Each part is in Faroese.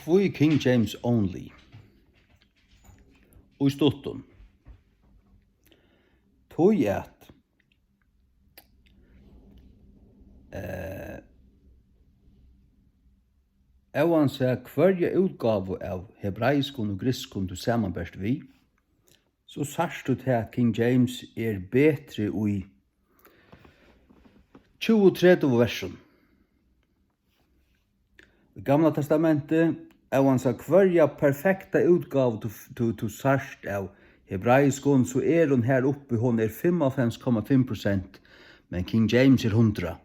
Kvui King James only. Og I stuttum. Tog at Evan sier hverja utgave av hebraiskun og griskun du samanberst vi, så sarst du til at King James betre i 20-30 versen. I Gamla testamentet Evan sier hverja perfekta utgave du sarst av hebraiskun, så hun her oppe, hun 55,5%, men King James 100%.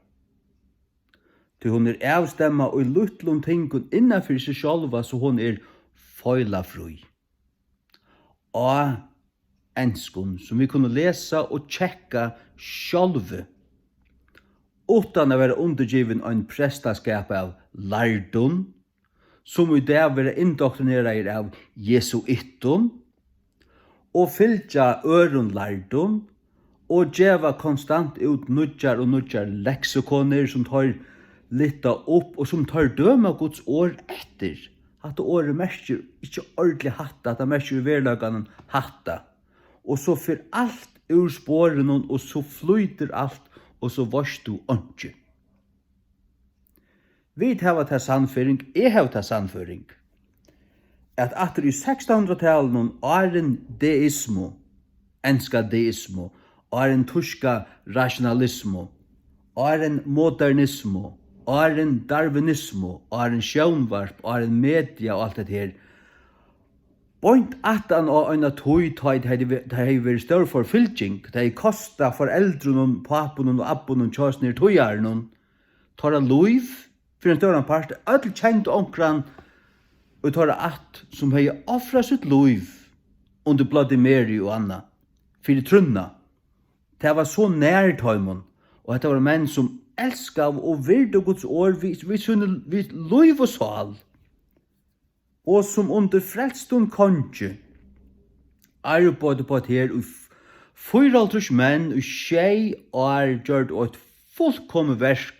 Til hun avstemma og luttlum tingun innanfyr seg sjálva, så hun feilafrui. Og enskun, som vi kunne lesa og tjekka sjálve, utan å være undergiven en prestaskap av lardun, som i det være indoktrinerer av jesuitun, og fylgja ørun lardun, og djeva konstant ut nudjar og nudjar leksikoner som tar litta upp og som tar døma Guds år etter. At året merker ikke ordentlig hatta, at det merker verlaganen hatta. Og så fyr alt ur spåren, og så flyter alt, og så varst du ikke. Vi har til sannføring, jeg har til sannføring, at atter i 1600-tallet en deismo, enska deismo, en tyska rationalismo, en modernismo, en darwinismo, en sjønvarp, en media og alt det her. Point at han og en tøy det har vært større forfylking, det har kostet foreldrene, papen og appen og kjøsner tøyerne, tar han lov for en større part, alle kjent omkran, og tar at som har offret sitt lov under Bloody Mary og Anna, for trunna. Det var så nær tøymon, og det var menn som elskav og virde Guds år vi lov og sal, og som under frelstun konge arbeidde på et her, og 4 menn og 6 år gjørt og et fullkommen verk,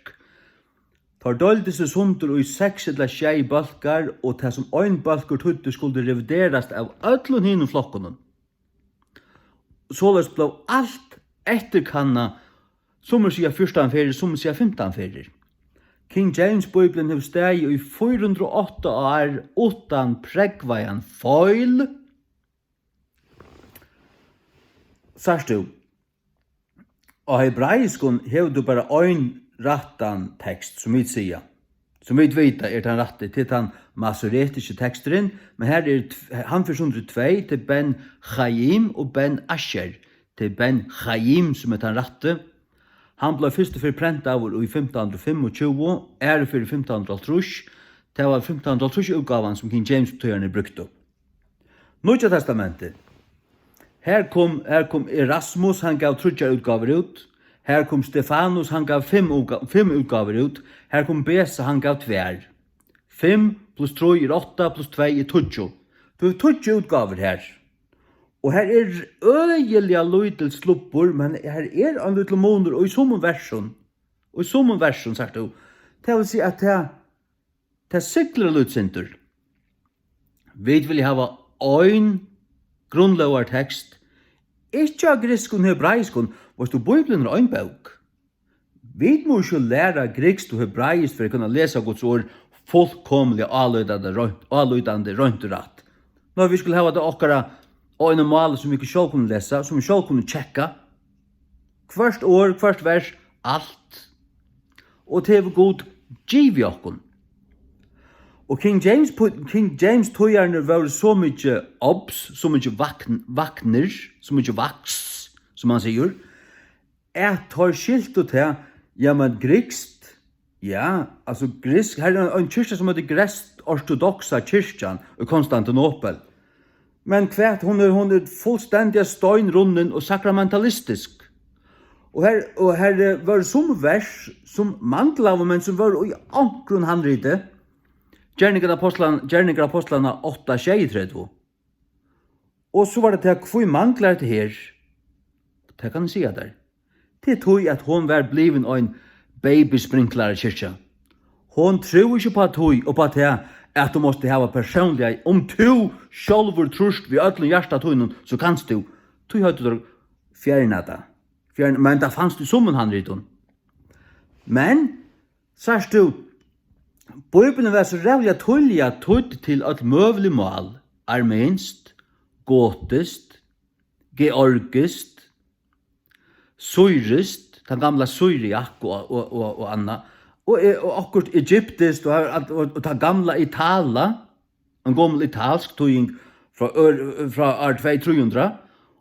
tar dølde seg sundur og 6 eller 6 balkar, og det som ein balkar tøyde skulle reviderast av öllun hinum flokkunum. Således blev alt etterkanna, som sier 14 ferir, som sier 15 ferir. King James Bibelen har steg i 408 år utan pregvajan foil. Sars du, og hebraiskun har du bare ein rattan tekst, som vi sier. Som vi vet den ratte til den masoretiske teksteren, men her han for 2 til Ben Chaim og Ben Asher, til Ben Chaim som den ratte. Han ble først for prent av i 1525, for 1530, det var 1530 utgaven som King James tøyerne brukte. Nødja testamentet. Her kom Erasmus, han gav 3 utgaver ut. Her kom Stefanus, han gav 5 utgaver ut. Her kom Besa, han gav 2. 5 pluss 3 8, pluss 2 12. Det var 12 utgaver her. Og her øyelige løydel sluppur, men her en liten måneder, og i sommon versen, sagt du, det vil si at det sikler løydsinter. Vi vil ha ein grunnlovar tekst, ikke av griskun og hebraiskun, hvis du Bibelen ein bok. Vi må ikke lære grisk og hebraisk for å kunne lese Guds ord fullkomlig avløydande rønt og rett. Når vi skulle ha det okkara og en mål som vi ikke selv kunne lese, som vi selv kunne tjekka. Hvert år, hvert vers, alt. Og det var god giv i okkon. Og King James tøyerne var så mye obs, så mye vakner, så mye vaks, som han sier, at tar skilt og til, ja, men grikst, ja, altså grisk, her en kyrkja som heter grest ortodoxa kyrkjan i Konstantinopel. Men kvært, hun fullstendig støynrunden og sakramentalistisk. Og her var som vers, som manglav, men som var i ankrun handrite, Gjerninger apostlene 8:33. Og så var det til hvor manglar det her. Det kan jeg si der. Det tog at hon var bliven en babysprinkler i kyrkja. Hon tror ikke på tog og på det at du måste ha personliga, om du själv trust vi ödlen hjärsta tunnen, så kanst du. Du hade du fjärna det. Men det fanns du som en handriton. Men, sagst du, Bibeln var så rävliga tulliga tudd till ett mövlig mål, armenskt, gotiskt, georgiskt, syriskt, den gamla syriak och anna, och akkurat egyptiskt och den gamla itala, en gammal italsk tøying fra år 2300,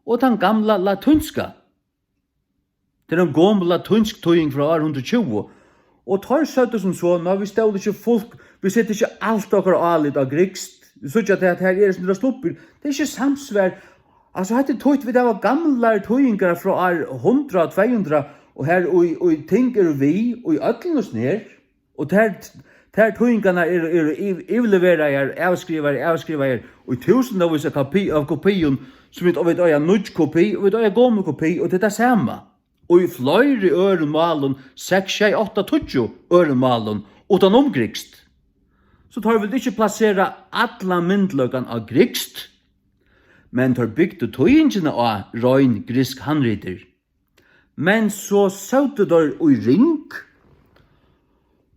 og den gamla latunska. Det er en gammal latunsk tøying fra år 120. Og tar søtte som så, når vi stod ikke folk, vi sitter ikke alt dere alit av grikst, vi sier ikke at her er sånne slupper, det er ikke samsvær. Altså, hette tøyt vi, det var gamle tøyinger fra år 100, 200, og her, og ting er vi, og i ødlen og snær, og der tøyingarna er ivleverar, avskrivar, og i tusen av vissa av kopion, som vi vet er nødt kopi, og vi vet er gammel kopi, og det er det samme. Og i fløyre ørenmalen, 6, 8, 20 ørenmalen, utan omgrikst. Så tar vi ikke plassera alla myndløkan av grikst, men tar bygde tøyingene av røyn grisk handriter. Men så søtte der i ring,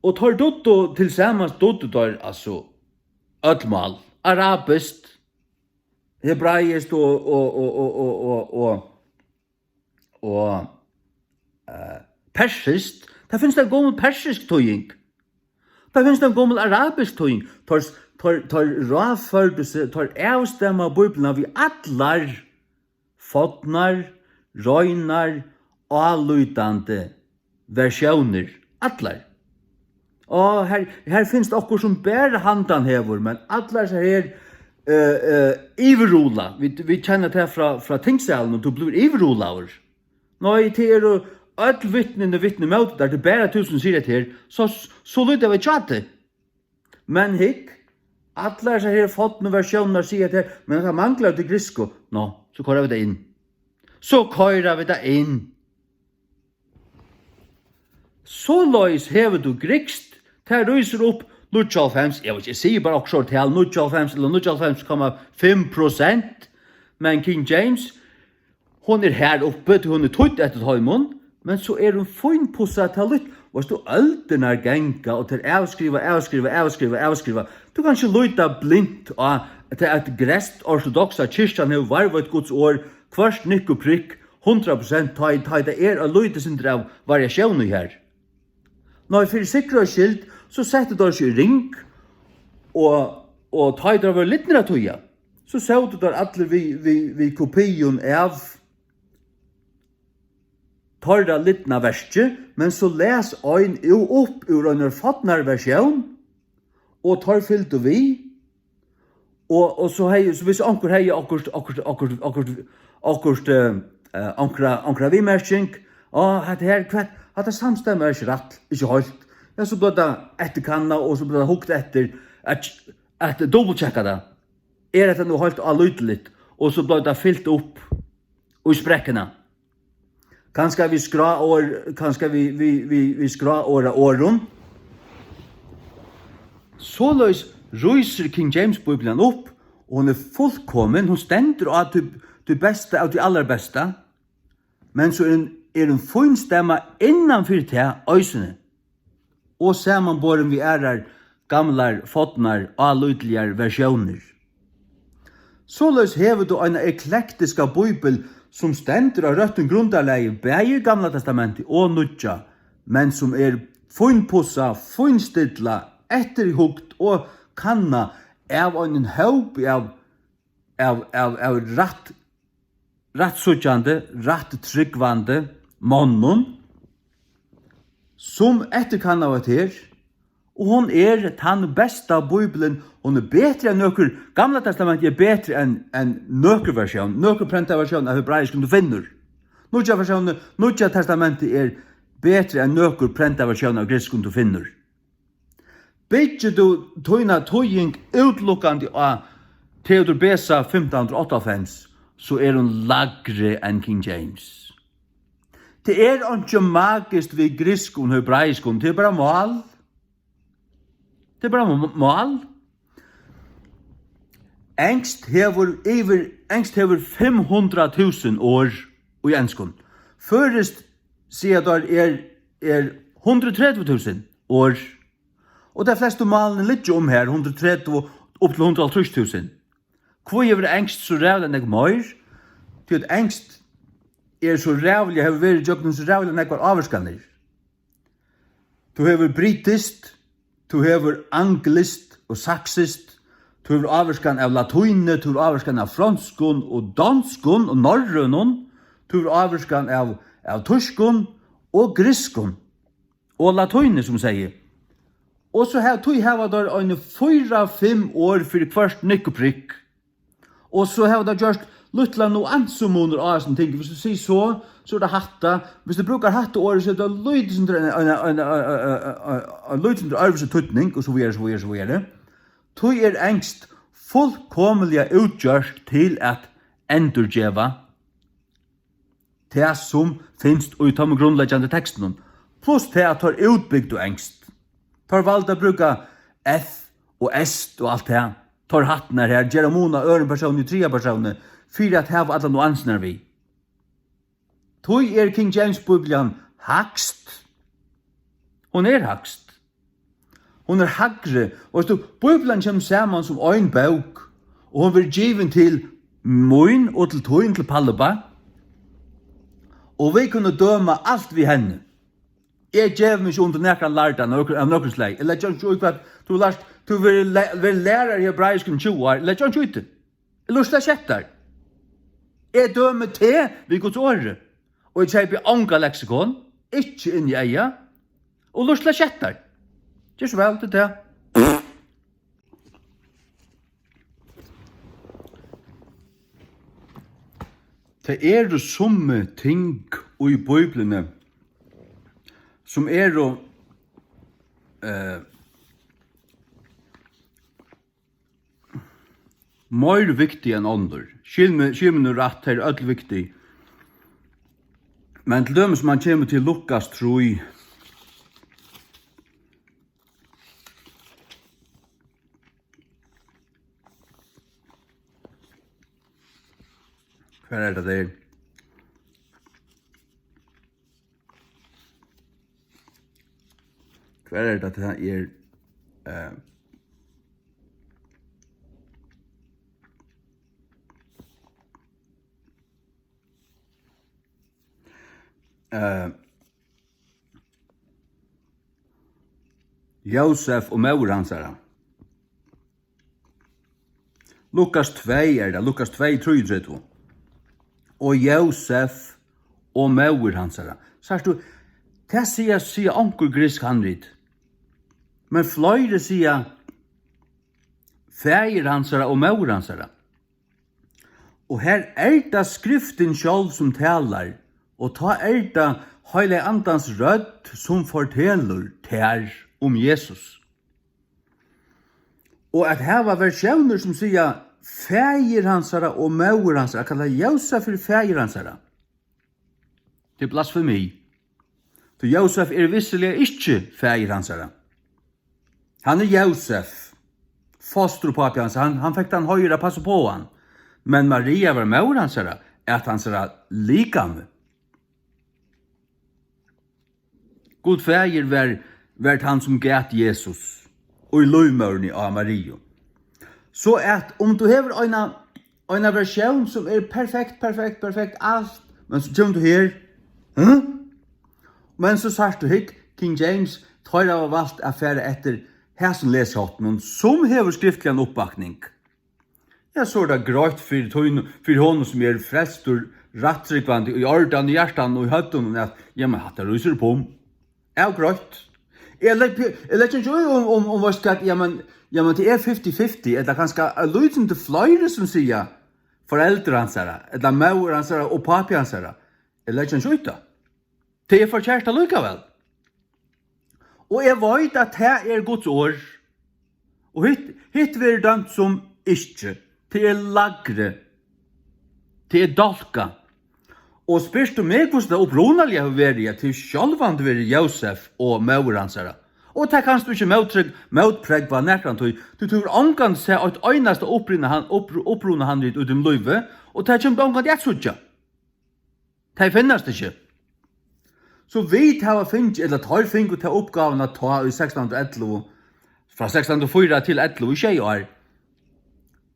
og tar dotto tillsammans dotto der, altså, ödmal, arabiskt, hebraiskt og persiskt. Det finnes en gammel persisk tøying. Det finnes en gammel arabisk tøying. Tar råførdelse, tar avstemma Bibelen av i atlar fotnar, røynar, avlutande versjoner. Atlar. Og her finnes det okkur som bare handan hever, men atlar så her iverrola. Vi kjenner det fra tingsalen, og du blir iverrola over. Nei, det er jo öll vittnene møte der, det er bare 1000 sier det her, så lyder vi tjate. Men hikk, atlar så her fått noen versjoner sier det her, men det mangler til grisko. Nå, så kører vi det inn. Så løys hever du grikst, det ryser opp 95, jeg sier bare også til 95 eller 95,5%, men King James, hon er her oppe til hun er tøtt etter høymon, men så er hun finpussa til litt, og så øldene er genga, og til avskriva. Du kan ikke lyta blindt av til at grest ortodoxa kyrkjan har varvet Guds år, kvart nikk og prikk, 100% ta det er å lyta sin av variasjoner her. Når for sikra skilt, så setter du seg i ring, og ta det over litt nere tøya. Så ser du der alle vi kopion av tar det litt na verste, men så les ein jo opp ur en fatnar versjon, og tar fyllt og vi, og så hvis anker hei ankra vimersking, at det samstemmer er ikke rett, ikke holdt. Ja, så ble det etterkanna, og så ble det hukt etter at dobbeltjekka det. Er det noe holdt allutelig, og så ble det fyllt opp og i sprekkene. Kanskje vi skra åren. Så løs ryser King James Bibelen opp, og hun er fullkommen, hun stender av det beste av det aller beste, men så er hun funnstemme innanfor det øysene, og sammanbåren vi er gamlar, fotnar, allutligar versjoner. Så løs hever du en eklektiska Bibel som stender av røtten grundarleie, begge gamla testamentet og nudja, men som er funnpussa, funnstidla, etterhugt og kanna av en håp av rattsutjande, rattryggvande månen, som etterkanna av her, og hon er den besta Bibelen, hon er betre enn nøkker, gamla testamentet er betre enn nøkker versjon, nøkker prenta versjon av hebraisk du finner. Nudja testamentet er betre enn nøkker prenta versjon av grisk du finner. Bytje du tøyna tøying utlukkande av Theodor Besa 1598, så er hun lagre enn King James. Det er ikke magisk ved grisk og hebraisk, det er bare mål. Det er bare mål. Engst hever 500.000 år i enskon. Først sier der er 130.000 år. Og de fleste malene ligger her, 130 opp til 150.000. Hvor er engst så rævlig enn jeg mer? Til at engst er så rævlig, har vært jøkken så rævlig enn jeg var avvarskaner. Du har britist, du har anglist og saksist, du har avvarskan av latuine, du har avvarskan av franskun og danskun og norrønun, du har avvarskan av tyskun og griskun og latuine, som sier. Og så har du der en 4-5 år for hvert nikkoprikk. Og så har du gjort luttla nuansumoner av sånne ting. Hvis du sier så er det hatta. Hvis du brukar hatta året, så er det løytende arvelse tøtning, og så videre. Du er engst fullkomlig utgjørst til at endurgjeva det som finst i de grunnleggjande teksten. Plus det at du er utbygd og engst. Tar valgt å bruke F og S og alt det. Tar hatten her, gjør mona øren person i 3 personer, for at hava alle nuansene vi. Tog er King James Bibelen hakst. Hun er hakst. Hun er hagre. Og Bibelen kommer sammen som en bok, og hun blir given til moin og til tøyen til Palleba, og vi kunne døme alt vi henne. Jeg gjev meg ikke under nekran lærdan av nokre slag. Jeg lett ikke ut at du vil lære i hebraisken 20 år. Jeg lett ikke ut det. Jeg lustar kjettar. Jeg dømer til vi Guds åre. Og jeg kjeiper anga leksikon, ikke inn i eia, og lustar kjettar. Gjør så vel til det. Det er jo somme ting i Bibelene som er jo mer viktig enn andre. Skilmen rett er ødel viktig. Men til dømes man kommer til Lukas 3. Hva er det der? Hva er det her Josef og mor hans her. Lukas 2 er det, Lukas 2, 33. Og Josef og mor hans her. Sørst du, det sier onkel grisk handrit. Men fløyre sier feir hans her og mor hans her. Og her er det skriften selv som taler, og ta er det Heilig Andans rødd som forteller ter om Jesus. Og at her var versjoner som sier feir hans her og mor hans her, kallar Josef for feir hans her. Det er blasfemi. Så Josef er visselig ikke feir hans her. Han er Josef, fosterpapi hans, han fikk den høyre passe på han. Men Maria var mor hans her, at hans her likame. God feir var han som gæt Jesus, og i løymørni av Maria. Så at om du hever en versjon som er perfekt, alt, men så kommer du her, men så sagt du hikk, King James, tar av valgt affære etter hæsen leshatten, som hever skriftlig en oppbakning. Jeg så det grøyt for hånden som er frelst og rattrykvand i ordan, i hjertan og i høtten, at men hatt det ruser på om. Jeg er grøyt. Jeg lett ikke om hva skal men det er 50-50, eller kanskje lyden til fløyre som sier foreldre hans her, eller mor hans her og papi hans her. Jeg lett ikke ut det. Det er forkjært allikevel. Og jeg vet at det er Guds år. Og hitt vil dømt som ikke. Det er lagre. Det er dalka. Og spørst du meg hvordan det opprunalige har vært til sjølvand ved Josef og mor hans her. Og det kanst du ikke motpregva nekran tog. Du tror ongan se at øynast oppruna han ut om løyve, og det kommer ongan jeg trudja. Det finnast ikke. Så vi tar finnes, eller tar finnes til oppgaven at ta i 1611, fra 1604 til 11 i 6 år,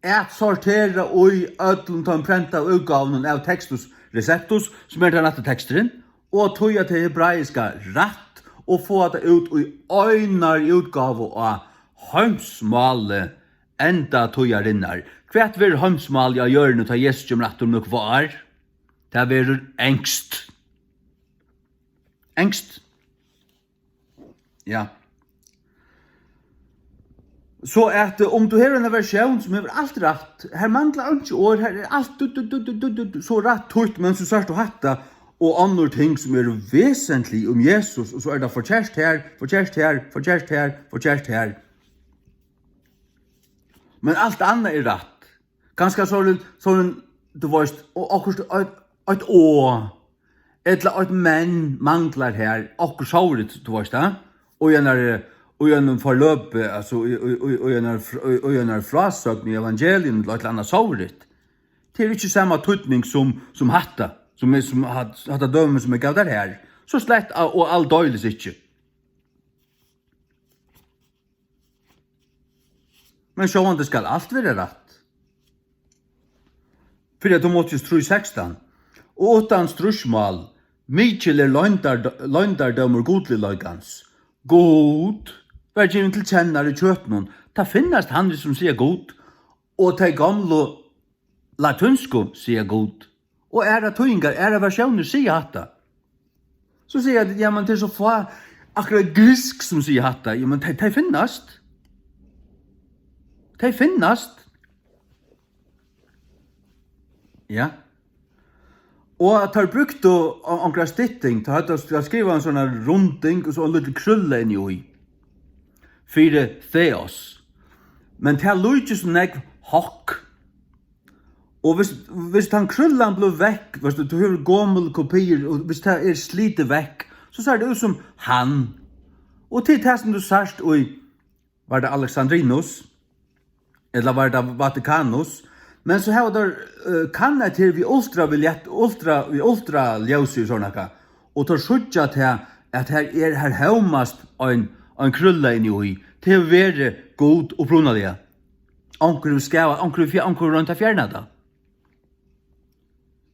at sortera og i ødlun ta en prenta utgaven av tekstus receptus, som den rette teksteren, og tøya til hebraiska rett, og få det ut i øynar utgave av hømsmale enda tøya rinnar. Hvert vil hømsmale av hjørne ta Jesus om rett om nok var? Det vil engst. Engst. Ja. Så at om du har en versjon som har alt rett, her mangler ikke år, her er alt så rett tøyt, men så sørst du hatta, og andre ting som er vesentlig om Jesus, og så er det forkjærst her, forkjærst her, forkjærst her, forkjærst her. Men alt annet er rett. Ganske sånn, du veist, og akkurat et å, eller et menn mangler her, akkurat såret, du veist det, og gjennom forløpet, altså, og gjennom frasøkning i evangelien, eller et eller annet såret. Det er ikke samme tøytning som hatta, som hatta dømen som gav der her. Så slett og all døyles ikke. Men sjåan, det skal alt være rett. Fyrir Timotheus 3:16. Og utan strusmål, mykjel løgndardømmer godlig løygans. God, vær givet til kjenner i kjøtnen. Ta finnast han som sier god, og ta gamle latunsko sier god. Og tøyingar, versjoner sier hatta. Så sier jeg, ja, men det er så få akkurat grisk som sier hatta. Ja, men ta finnast. Ta finnast. Ja. Og at har brukt ankra stitting, ta hadde skriva en sånn runding, og så en liten krulle inn i. Fyre theos. Men ta lujtje som nek hokk. Og hvis han krullan ble vekk, hvis du har gommel kopier, og hvis det er slite vekk, så ser det ut som han. Og til det som du sørst, var det Alexandrinus, eller var det Vatikanus, men så har det kannet til vi ultra ljøs i sånne, og tar skjutja til at her høymast en krulle inn i, til å være god og brunalige. Anker rundt av fjerne da.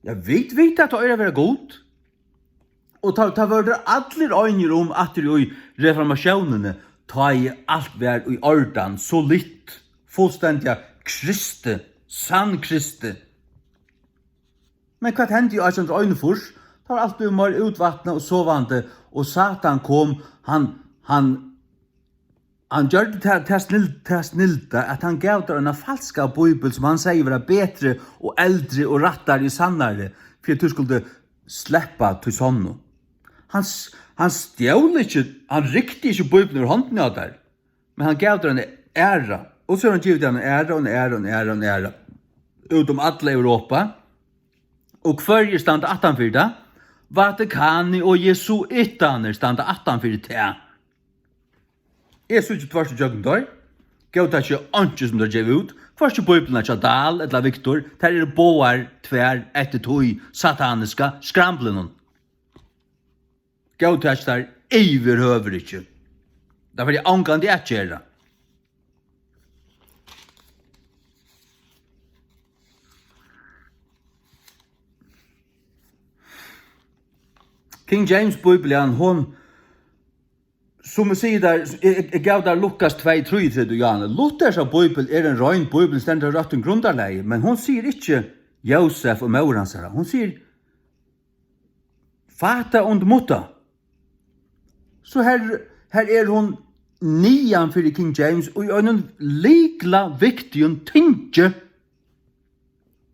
Jeg vet at det er å være god. Og ta var det alle øyner om at det i reformasjonene ta i alt vær i ordan, så litt, fullstendig kriste, sann kriste. Men hva hendte i Øysens øyne først? Det var alt blitt mer utvattnet og sovande, og Satan kom, han gjør det til snilta at han gav der en falska bibel som han sier var bedre og eldre og rattere i sannare, for at du skulle sleppa til sånn. Han stjål ikke, han riktig ikke bibelen ur hånden av der, men han gav der en æra, og så har han givet der en æra, og en æra, og en æra, og en æra, utom alle Europa, og hver stand 18-4, Vatikani og Jesuitaner stand 18-4 Jeg synes ikke tvers og jøkken der. Gav det ikke anke som det gjør ut. Først i Bibelen er ikke Dal eller Victor. Der er båar tver etter tog sataniska skramblen. Gav det ikke der overhøver ikke. Derfor er det angående jeg gjør. King James Bibelen, som vi sier der, jeg gav der Lukas 2:3 til Janne. Luthers av Bibel er en røgn Bibel, stender rett en grunderleie, men hun sier ikke Josef og Mauransara. Hun sier Fata und Mutter. Så her er hun nian for King James, og er en likla viktig tinge.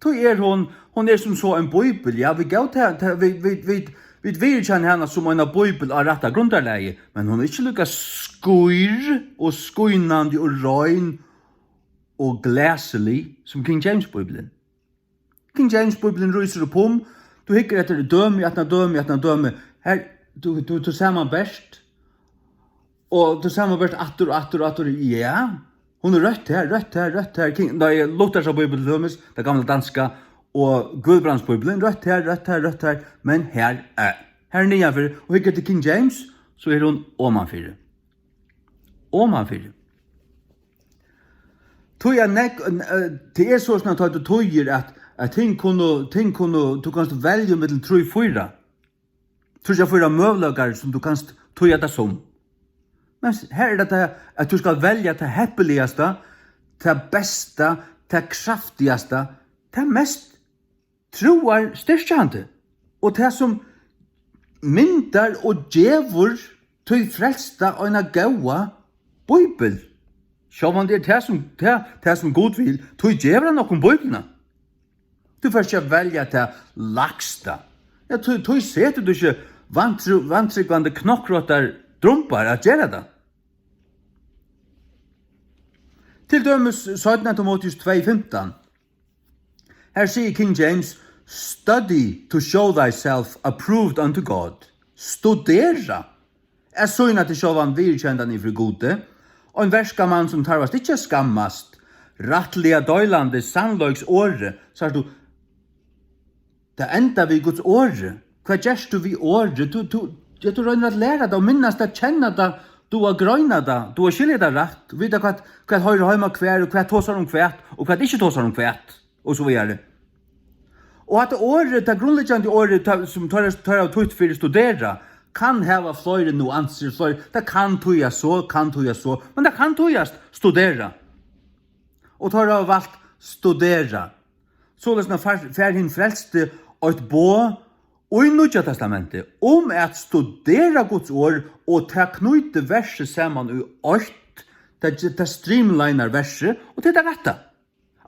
Så er hun er som så en Bibel, ja, vi gav til, vi vil kjenne henne som en bibel av rette grunderleie, men hun er ikke lukka skuir og skuinandi og røgn og glæselig som King James-bibelen. King James-bibelen ryser opp om, du hikker etter døme, døme. Her, du ser man best. Og det samme vært atter, ja. Hun er rødt her. Nei, Luthers Bibel, det gamle danska, og Gudbrands Bibelen, rødt her, men her er nianfyr, og hikker til King James, så er hun omanfyr. Det er så snart at du tøyer at ting kunne, du kan velge mellom 3-4. 3-4 møvlager som du kan tøye det som. Men her er det at du skal velge det heppeligaste, det beste, det kraftigaste, det mest troar styrkjande. Og det som myndar og djevor til frelsta og en gaua Bibel. Sjå man det er det som god vil, til djevra nokon Bibelna. Du får ikke velge det lagsta. Ja, til seter du ikke vantryggvande knokkrottar drumpar at gjøre det. Til dømes 17. Timotheus 2:15. Her sier King James, study to show thyself approved unto God. Studera. Søgna til sjåvan virkjendan ifri gode, og en verskamann som tarvast ikkje skammast, rattliga døylande sannløgs åre, så du, det enda vi Guds åre. Hva gjerst du vi åre? Du røyner at læra det, og minnast det, kjenna det, du har grøyna det, du har skilja det rett, vita hva høyre heima hver, og hva tåsar hver, og hva ikkje tåsar hver, og så videre. Og at året, det grunnleggjande året som tar av tøyt for å studera, kan hava flere nuanser, det kan tøya så, men det kan tøyast studera. Og tar av valgt studera. Således når fær hinn frelste og et bå og i Nudja Testamentet om at studera Guds ord og ta knyte verset saman i ort, det streamlinar verset, og det er retta.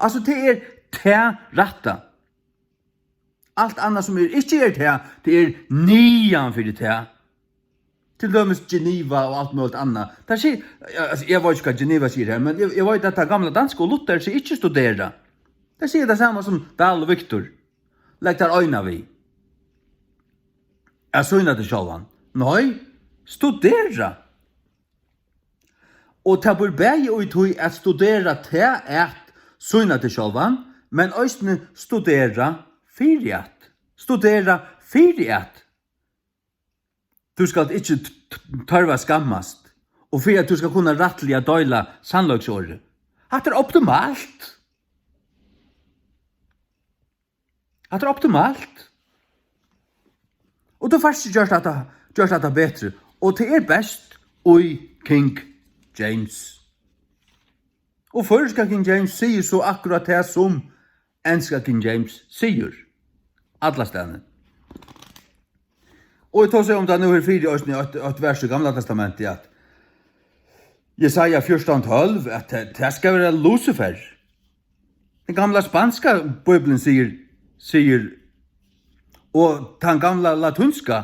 Altså det er te retta. Alt annat som ikke er det er nian for det. Til dømes Geneva og alt mulig annet. Jeg vet ikke hva Geneva sier her, men jeg vet at det gamle danske og Luther sier ikke studera. Det sier det samme som Dahl og Victor. Legg der øyna vi. Jeg søgna til sjåvan. Nei, studera. Og det bør bæge ut i at studera til at søgna til sjåvan, men øystene studera fyriat. Studera fyriat. Du skal ikke tørva skammast, og for at du skal kunne rattliga døyla sannløgsåret. Hatt er optimalt. Hatt er optimalt. Og du først gjørst dette bedre, og det er best ui King James. Og først King James sier så akkurat det som enska King James sier. Alla stedene. Og jeg tar seg om det nå her 4 årsene et vers i Gamla Testamentet at Jesaja 14:12 at det skal være Lucifer. Den gamla spanska Bibelen sier og den gamla latunska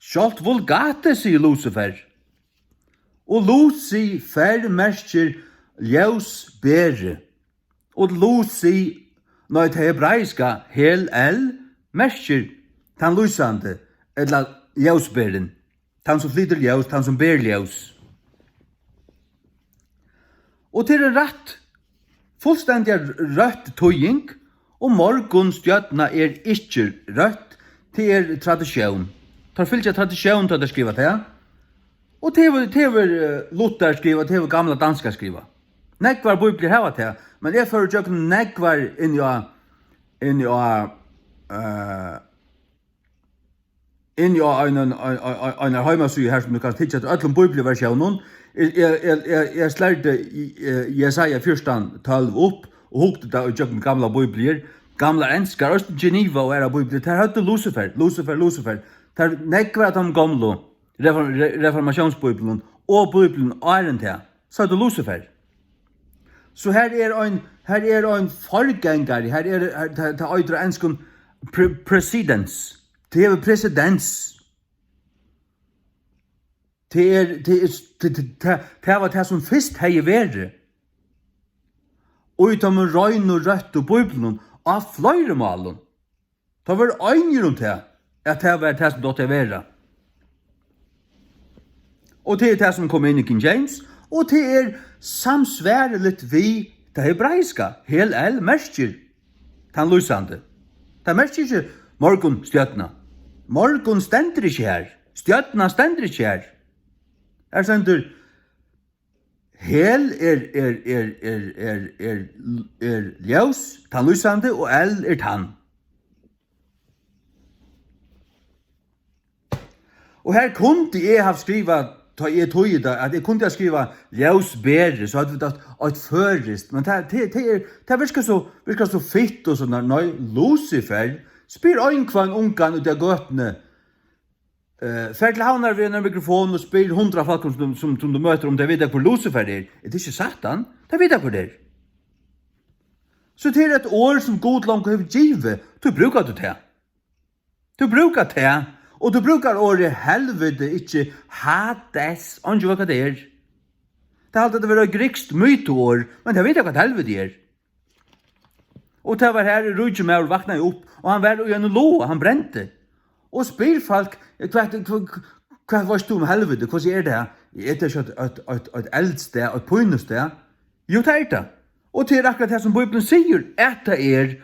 Sjalt vulgate sier Lucifer. Og Lucifer merker ljøsbære. Og Lucy, når det hebraiska hel el, merker tan lysande, eller ljøsbæren, tan som flyter ljøs, tan som bær ljøs. Og til rett, fullstendig rødt tøying, og morgonstjøtna ikke rødt, til tradisjon. Tar fylgja tradisjon til å skriva det, og til Luther skriva, til gamla danska skriva. Nekvar bibler hava til, men jeg fører jo nekvar inn i en heimasøy her som du kan tidsja til öllum bibelversjonen. Jeg slærte Jesaja 14:12 opp og hukte det og tjøkken gamla bibler. Gamla enskar, også Geneva og era bibler. Der høyde Lucifer. Der nekvar at de gamle reformationsbibelen og bibelen æren til. Så er det Lucifer. Så her er en forgänger, her er det øydre enskun presidens. Det er presidens. Det var det som først hei vært. Og utom en røyn og rødt og bibelen av flere malen. Det var øyne rundt det, at det var det som dåtte være. Og det det som kommer inn i King James, og det samsværligt vi det hebraiska. Hel el merker tan lysande. Det merker ikke morgon stjøtna. Morgon stender ikke her. Stjøtna stender ikke her. Her stender hel ljus, tan lysande, og el tan. Og her kunne jeg ha skriva, ta jeg tog det, at jeg kunne ha skriva ljus bedre, så hadde vi tatt et førest, men det virker så fitt og sånn, når Lucifer spyr øynkvann ungan ut av gøtene, fer til havnar ved en mikrofon og spyr 100 folk som du møter om det vet hvor Lucifer er. Det ikke Satan, det vet hvor det er. Så det et år som god langt har givet, du brukar du det. Du brukar det, og du brukar året helvete, ikke Hades, anjo hva det er. Det er alltid det var grikst mytoår, men det vet hva helvete er. Og det var her Rudjemær vakna opp, og han var i en lå, han brente. Og spyr folk, hva varst du om helvete, hva er det? Er det ikke et eldsted, et pøynested? Jo, det er det. Og det akkurat det som Bibelen sier, at det er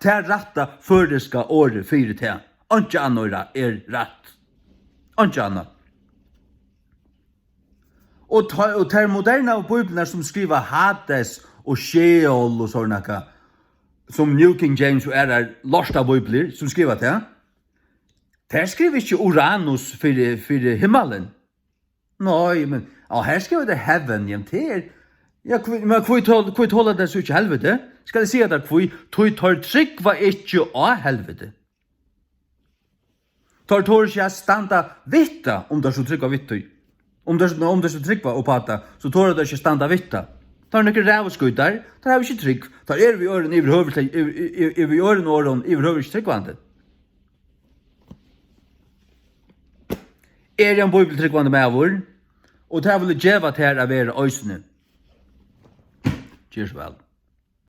til ratta føreska året fire til. Anke annora rett. Anke anna. Og ter moderne av Bibelen som skriver Hades og Sheol og sånne, som New King James er lorsta Bibler, som skriver det. Der skriver ikke Uranus for himmelen. Nei, men her skriver det heaven, det ja, men hvor tåler det så ikke helvete? Skal jeg si at hvor tar trygg var ikke av helvete? Tar ikke standa vitta om det så trygg var vitta. Om det så trygg var oppata, så tar det ikke standa vitta. Tar noen rævskuddar, tar vi ikke trygg. Tar vi øren i øren åren i høver ikke tryggvande. En bibel tryggvande med vår, og det vil gjeva til å være øysene. Cheers, vel.